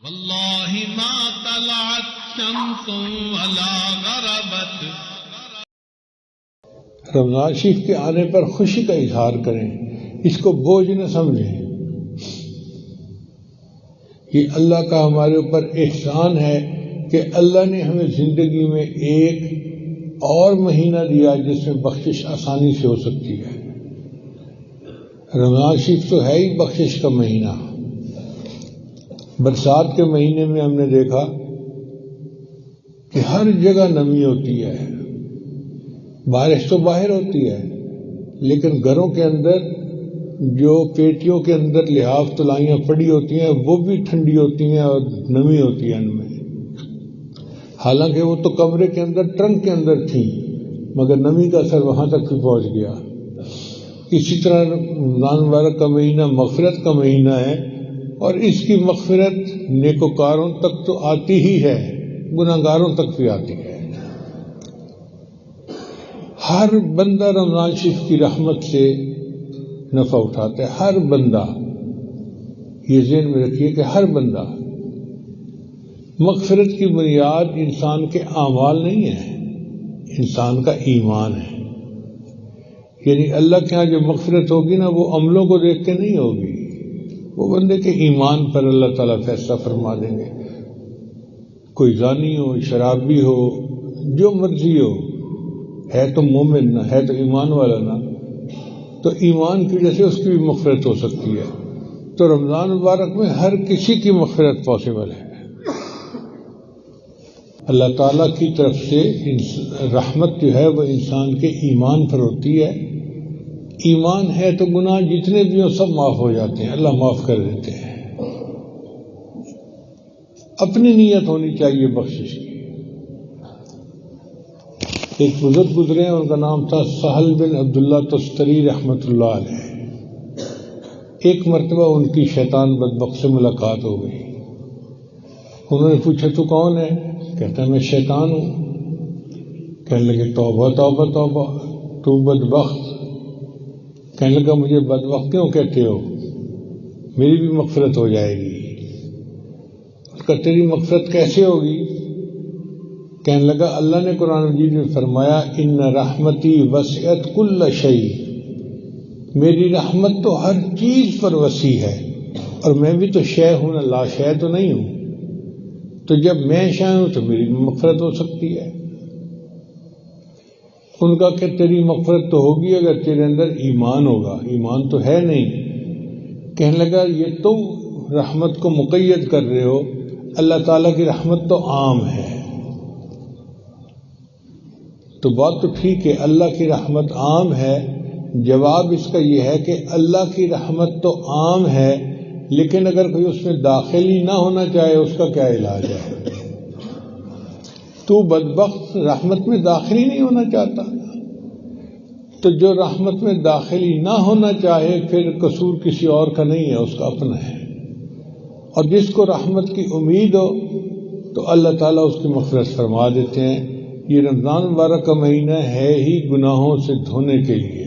واللہ ما طلعت شمس ولا غربت. رمضان شریف کے آنے پر خوشی کا اظہار کریں، اس کو بوجھ نہ سمجھیں. یہ اللہ کا ہمارے اوپر احسان ہے کہ اللہ نے ہمیں زندگی میں ایک اور مہینہ دیا جس میں بخشش آسانی سے ہو سکتی ہے. رمضان شریف تو ہے ہی بخشش کا مہینہ. برسات کے مہینے میں ہم نے دیکھا کہ ہر جگہ نمی ہوتی ہے، بارش تو باہر ہوتی ہے لیکن گھروں کے اندر جو پیٹیوں کے اندر لحاف تلائیاں پڑی ہوتی ہیں وہ بھی ٹھنڈی ہوتی ہیں اور نمی ہوتی ہے ان میں. حالانکہ وہ تو کمرے کے اندر ٹرنک کے اندر تھیں مگر نمی کا اثر وہاں تک بھی پہنچ گیا. اسی طرح رمضان مبارک کا مہینہ مغفرت کا مہینہ ہے اور اس کی مغفرت نیکوکاروں تک تو آتی ہی ہے، گناہگاروں تک بھی آتی ہے. ہر بندہ رمضان شریف کی رحمت سے نفع اٹھاتا ہے، ہر بندہ. یہ ذہن میں رکھیے کہ ہر بندہ. مغفرت کی بنیاد انسان کے اعمال نہیں ہے، انسان کا ایمان ہے. یعنی اللہ کے ہاں جو مغفرت ہوگی نا وہ عملوں کو دیکھ کے نہیں ہوگی، وہ بندے کے ایمان پر اللہ تعالیٰ فیصلہ فرما دیں گے. کوئی زانی ہو، شرابی ہو، جو مرضی ہو، ہے تو مومن نہ، ہے تو ایمان والا نہ، تو ایمان کی وجہ سے اس کی بھی مغفرت ہو سکتی ہے. تو رمضان مبارک میں ہر کسی کی مغفرت پاسبل ہے. اللہ تعالیٰ کی طرف سے رحمت جو ہے وہ انسان کے ایمان پر ہوتی ہے. ایمان ہے تو گناہ جتنے بھی ہوں سب معاف ہو جاتے ہیں، اللہ معاف کر دیتے ہیں. اپنی نیت ہونی چاہیے بخشش کی. ایک بزرگ گزرے ان کا نام تھا سہل بن عبداللہ تستری رحمۃ اللہ علیہ. ایک مرتبہ ان کی شیطان بدبخت سے ملاقات ہو گئی. انہوں نے پوچھا تو کون ہے؟ کہتا ہے میں شیطان ہوں. کہنے لگے توبہ توبہ توبہ، تو بدبخت. کہنے لگا مجھے بدبخت کیوں کہتے ہو؟ میری بھی مغفرت ہو جائے گی. اس کا تیری مغفرت کیسے ہوگی؟ کہنے لگا اللہ نے قرآن مجید میں فرمایا ان رحمتی وسعت کل شیء، میری رحمت تو ہر چیز پر وسیع ہے اور میں بھی تو شے ہوں نا، لا شے تو نہیں ہوں. تو جب میں شے ہوں تو میری بھی مغفرت ہو سکتی ہے. ان کا کہ تیری مغفرت تو ہوگی اگر تیرے اندر ایمان ہوگا، ایمان تو ہے نہیں. کہنے لگا یہ تم رحمت کو مقید کر رہے ہو، اللہ تعالیٰ کی رحمت تو عام ہے. تو بات تو ٹھیک ہے، اللہ کی رحمت عام ہے. جواب اس کا یہ ہے کہ اللہ کی رحمت تو عام ہے لیکن اگر کوئی اس میں داخل ہی نہ ہونا چاہے اس کا کیا علاج ہے؟ تو بدبخت رحمت میں داخل ہی نہیں ہونا چاہتا، تو جو رحمت میں داخل ہی نہ ہونا چاہے پھر قصور کسی اور کا نہیں ہے، اس کا اپنا ہے. اور جس کو رحمت کی امید ہو تو اللہ تعالیٰ اس کی مغفرت فرما دیتے ہیں. یہ رمضان مبارک کا مہینہ ہے ہی گناہوں سے دھونے کے لیے.